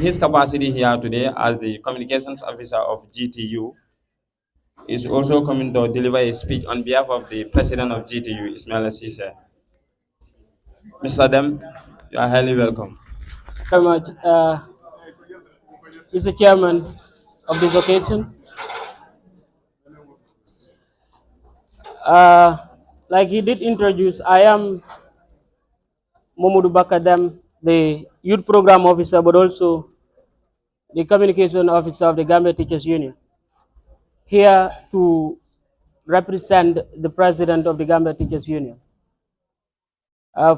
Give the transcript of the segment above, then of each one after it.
his capacity here today as the communications officer of GTU, is also coming to deliver a speech on behalf of the president of GTU, Ismail Assise. Mr. Dem, you are highly welcome. Very much, Mr. Chairman of this occasion. Like he did introduce, I am Momodou Baka Dem, the youth program officer, but also the communication officer of the Gambia Teachers Union, here to represent the president of the Gambia Teachers Union.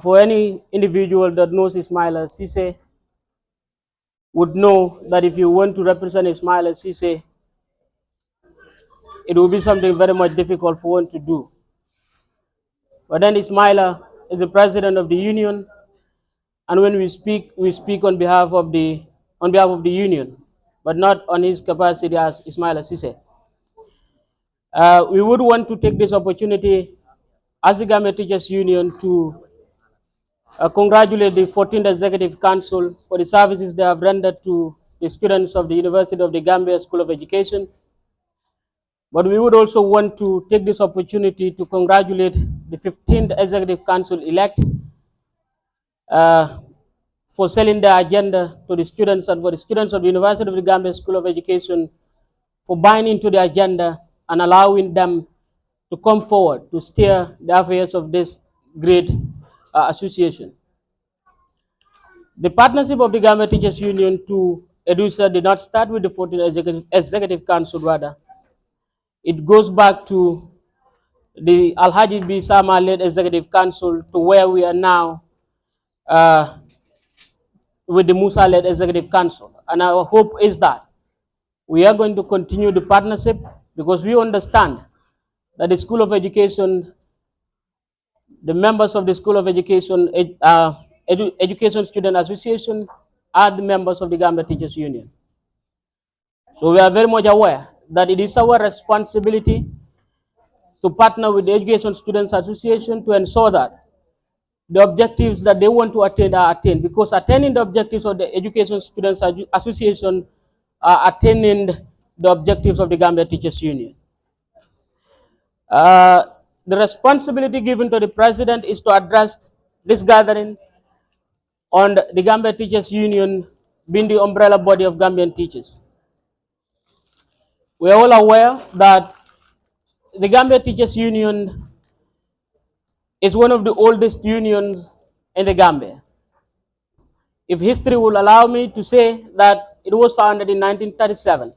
For any individual that knows Ismail Sise would know that if you want to represent Ismail Sise, it will be something very much difficult for one to do. But then Ismaila is the president of the union, and when we speak on behalf of the union, but not on his capacity as Ismaila Sise. We would want to take this opportunity as the Gambia Teachers Union to congratulate the 14th Executive Council for the services they have rendered to the students of the University of the Gambia School of Education. But we would also want to take this opportunity to congratulate the 15th Executive Council elect for selling their agenda to the students and for the students of the University of the Gambia School of Education for buying into the agenda and allowing them to come forward to steer the affairs of this great association. The partnership of the Gambia Teachers Union to EDUSA did not start with the 14th Executive Council, rather. It goes back to the Alhaji B. Sama-led Executive Council to where we are now with the Musa-led Executive Council. And our hope is that we are going to continue the partnership because we understand that the School of Education, the members of the School of Education, Education Student Association are the members of the Gambia Teachers Union. So we are very much aware that it is our responsibility to partner with the Education Students Association to ensure that the objectives that they want to attain are attained, because attaining the objectives of the Education Students Association are attaining the objectives of the Gambia Teachers Union. The responsibility given to the president is to address this gathering on the Gambia Teachers Union being the umbrella body of Gambian teachers. We are all aware that the Gambia Teachers Union is one of the oldest unions in the Gambia. If history will allow me to say that it was founded in 1937.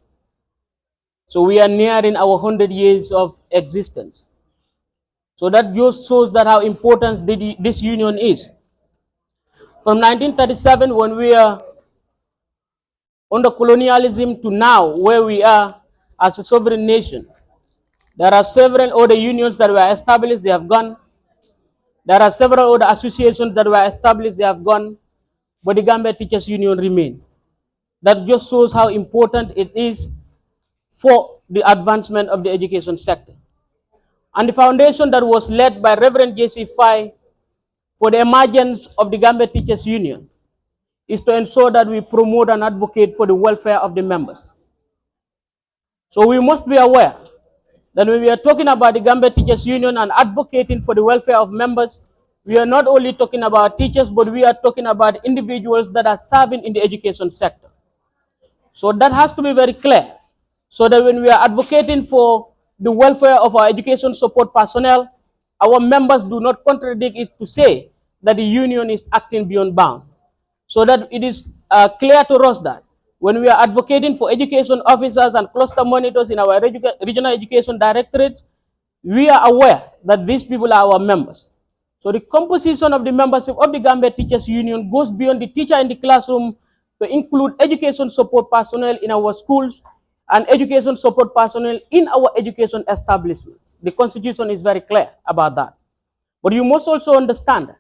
So we are nearing our 100 years of existence. So that just shows that how important this union is. From 1937, when we are under colonialism, to now, where we are as a sovereign nation, there are several other unions that were established, they have gone. There are several other associations that were established, they have gone, but the Gambia Teachers Union remain. That just shows how important it is for the advancement of the education sector. And the foundation that was led by Reverend J.C. Fai for the emergence of the Gambia Teachers Union is to ensure that we promote and advocate for the welfare of the members. So we must be aware that when we are talking about the Gambia Teachers Union and advocating for the welfare of members, we are not only talking about teachers, but we are talking about individuals that are serving in the education sector. So that has to be very clear, so that when we are advocating for the welfare of our education support personnel, our members do not contradict it to say that the union is acting beyond bound. So that it is clear to us that when we are advocating for education officers and cluster monitors in our regional education directorates, we are aware that these people are our members. So the composition of the membership of the Gambia Teachers Union goes beyond the teacher in the classroom to include education support personnel in our schools and education support personnel in our education establishments. The Constitution is very clear about that. But you must also understand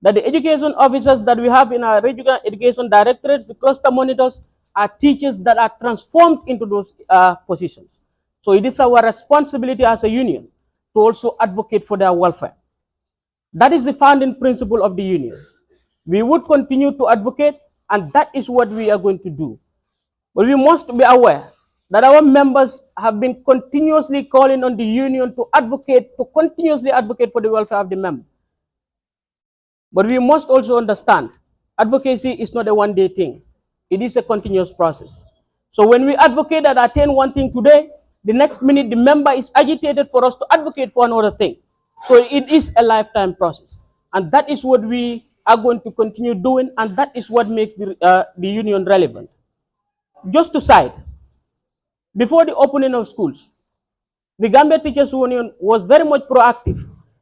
that the education officers that we have in our regional education directorates, the cluster monitors, are teachers that are transformed into those positions. So it is our responsibility as a union to also advocate for their welfare. That is the founding principle of the union. We would continue to advocate and that is what we are going to do. But we must be aware that our members have been continuously calling on the union to advocate, to continuously advocate for the welfare of the member. But we must also understand advocacy is not a one-day thing. It is a continuous process. So when we advocate and attain one thing today, the next minute the member is agitated for us to advocate for another thing. So it is a lifetime process. And that is what we are going to continue doing, and that is what makes the union relevant. Just to cite, before the opening of schools, the Gambia Teachers Union was very much proactive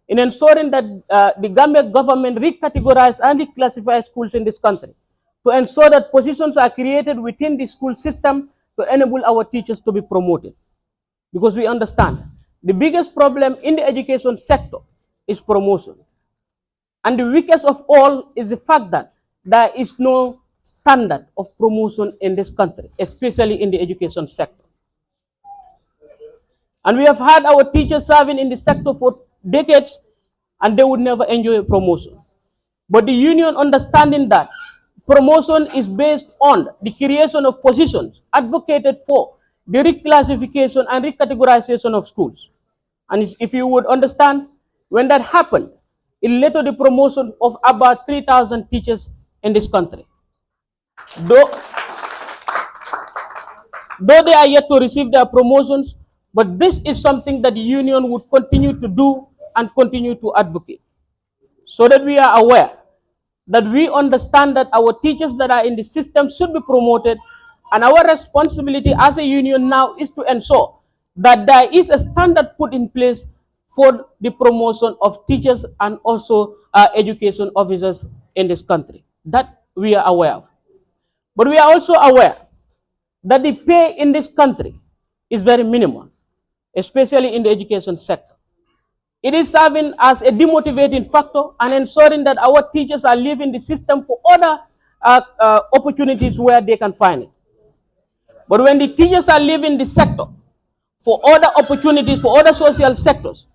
in ensuring that the Gambia government recategorize and reclassify schools in this country to ensure that positions are created within the school system to enable our teachers to be promoted. Because we understand the biggest problem in the education sector is promotion. And the weakest of all is the fact that there is no standard of promotion in this country, especially in the education sector. And we have had our teachers serving in the sector for decades, and they would never enjoy a promotion. But the union, understanding that promotion is based on the creation of positions, advocated for the reclassification and recategorization of schools. And if you would understand, when that happened, it led to the promotion of about 3,000 teachers in this country. Though they are yet to receive their promotions, but this is something that the union would continue to do and continue to advocate, so that we are aware that we understand that our teachers that are in the system should be promoted, and our responsibility as a union now is to ensure that there is a standard put in place for the promotion of teachers and also education officers in this country. That we are aware of. But we are also aware that the pay in this country is very minimal, especially in the education sector. It is serving as a demotivating factor and ensuring that our teachers are leaving the system for other opportunities where they can find it. But when the teachers are leaving the sector for other opportunities, for other social sectors,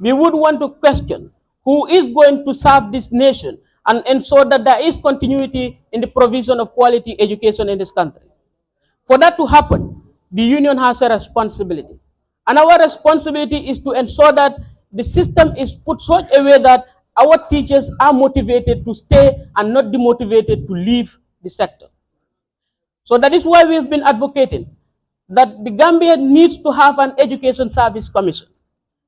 we would want to question who is going to serve this nation and ensure that there is continuity in the provision of quality education in this country. For that to happen, the union has a responsibility. And our responsibility is to ensure that the system is put such a way that our teachers are motivated to stay and not demotivated to leave the sector. So that is why we have been advocating that the Gambia needs to have an education service commission,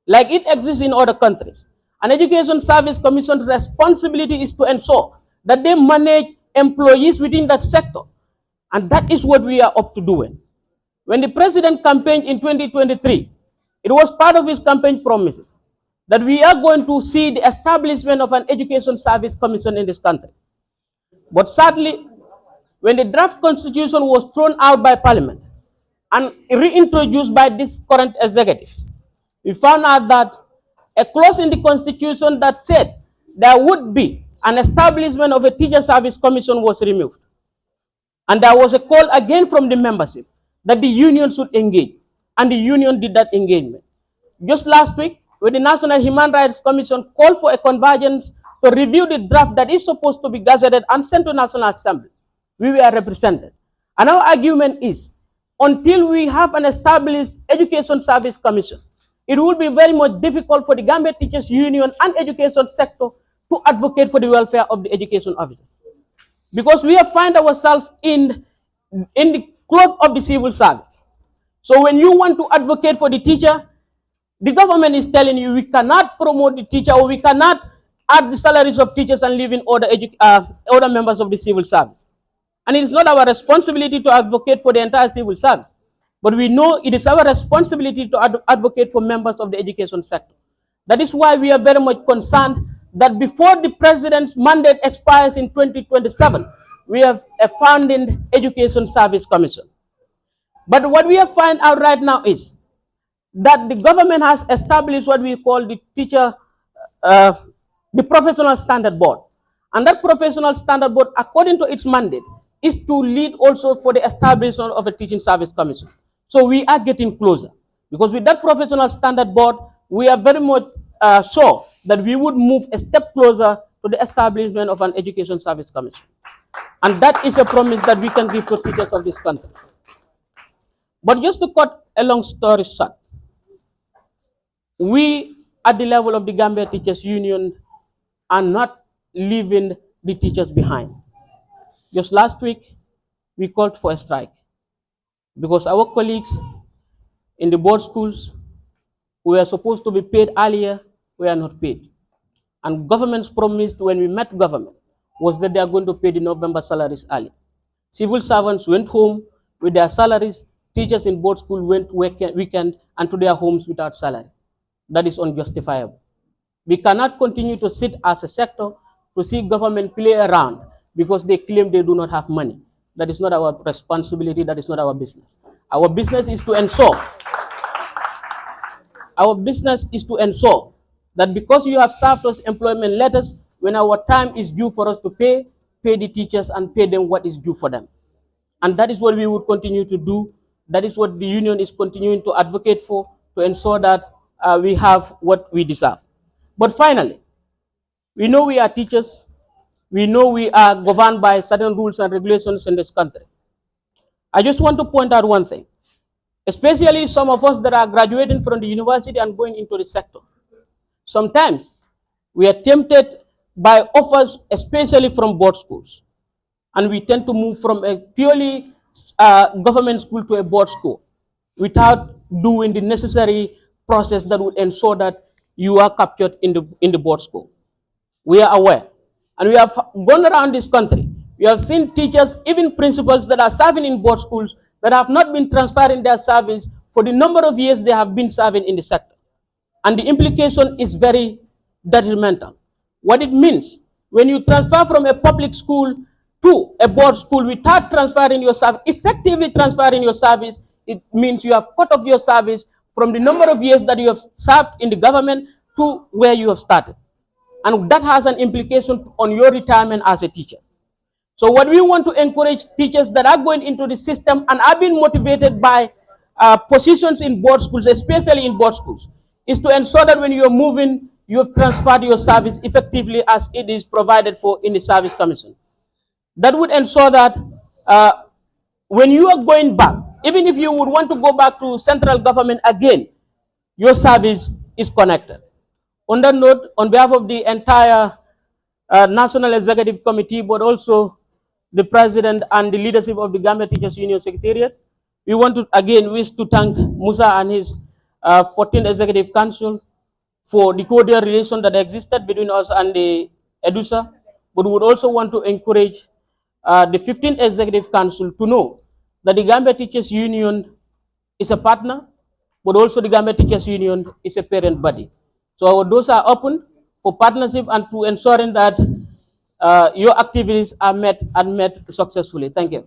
like it exists in other countries. An education service commission's responsibility is to ensure that they manage employees within that sector. And that is what we are up to doing. When the president campaigned in 2023, it was part of his campaign promises that we are going to see the establishment of an education service commission in this country. But sadly, when the draft constitution was thrown out by parliament and reintroduced by this current executive, we found out that a clause in the constitution that said there would be an establishment of a teacher service commission was removed. And there was a call again from the membership that the union should engage. And the union did that engagement. Just last week, when the National Human Rights Commission called for a convergence to review the draft that is supposed to be gazetted and sent to National Assembly, we were represented. And our argument is, until we have an established Education Service Commission, it will be very much difficult for the Gambia Teachers Union and education sector to advocate for the welfare of the education officers. Because we have find ourselves in the cloth of the civil service. So when you want to advocate for the teacher, the government is telling you we cannot promote the teacher, or we cannot add the salaries of teachers and leave in other members of the civil service. And it is not our responsibility to advocate for the entire civil service. But we know it is our responsibility to advocate for members of the education sector. That is why we are very much concerned that before the president's mandate expires in 2027, we have a founding Education Service Commission. But what we have found out right now is that the government has established what we call the the Professional Standard Board. And that Professional Standard Board, according to its mandate, is to lead also for the establishment of a Teaching Service Commission. So we are getting closer. Because with that Professional Standard Board, we are very much sure that we would move a step closer to the establishment of an Education Service Commission. And that is a promise that we can give to teachers of this country. But just to cut a long story short, we at the level of the Gambia Teachers Union are not leaving the teachers behind. Just last week, we called for a strike because our colleagues in the board schools who were supposed to be paid earlier were not paid. And government's promise when we met government was that they are going to pay the November salaries early. Civil servants went home with their salaries. Teachers in board school went weekend and to their homes without salary. That is unjustifiable. We cannot continue to sit as a sector to see government play around because they claim they do not have money. That is not our responsibility. That is not our business. Our business is to ensure Our business is to ensure that because you have served us employment letters, when our time is due for us to pay the teachers and pay them what is due for them. And that is what we would continue to do. That is what the union is continuing to advocate for, to ensure that we have what we deserve. But finally, we know we are teachers. We know we are governed by certain rules and regulations in this country. I just want to point out one thing, especially some of us that are graduating from the university and going into the sector. Sometimes we are tempted by offers, especially from board schools, and we tend to move from a purely government school to a board school without doing the necessary process that would ensure that you are captured in the board school. We are aware, and we have gone around this country. We have seen teachers, even principals that are serving in board schools that have not been transferring their service for the number of years they have been serving in the sector. And the implication is very detrimental. What it means, when you transfer from a public school to a board school without transferring your service, effectively transferring your service, it means you have cut off your service from the number of years that you have served in the government to where you have started. And that has an implication on your retirement as a teacher. So what we want to encourage teachers that are going into the system and are being motivated by positions in board schools, especially in board schools, is to ensure that when you're moving, you have transferred your service effectively as it is provided for in the service commission. That would ensure that when you are going back, even if you would want to go back to central government again, your service is connected. On that note, on behalf of the entire National Executive Committee, but also the President and the leadership of the Gambia Teachers Union Secretariat, we want to again wish to thank Musa and his 14th Executive Council for the cordial relation that existed between us and the EDUSA, but we would also want to encourage the 15th Executive Council to know that the Gambia Teachers Union is a partner, but also the Gambia Teachers Union is a parent body. So our doors are open for partnership and to ensuring that your activities are met and met successfully. Thank you.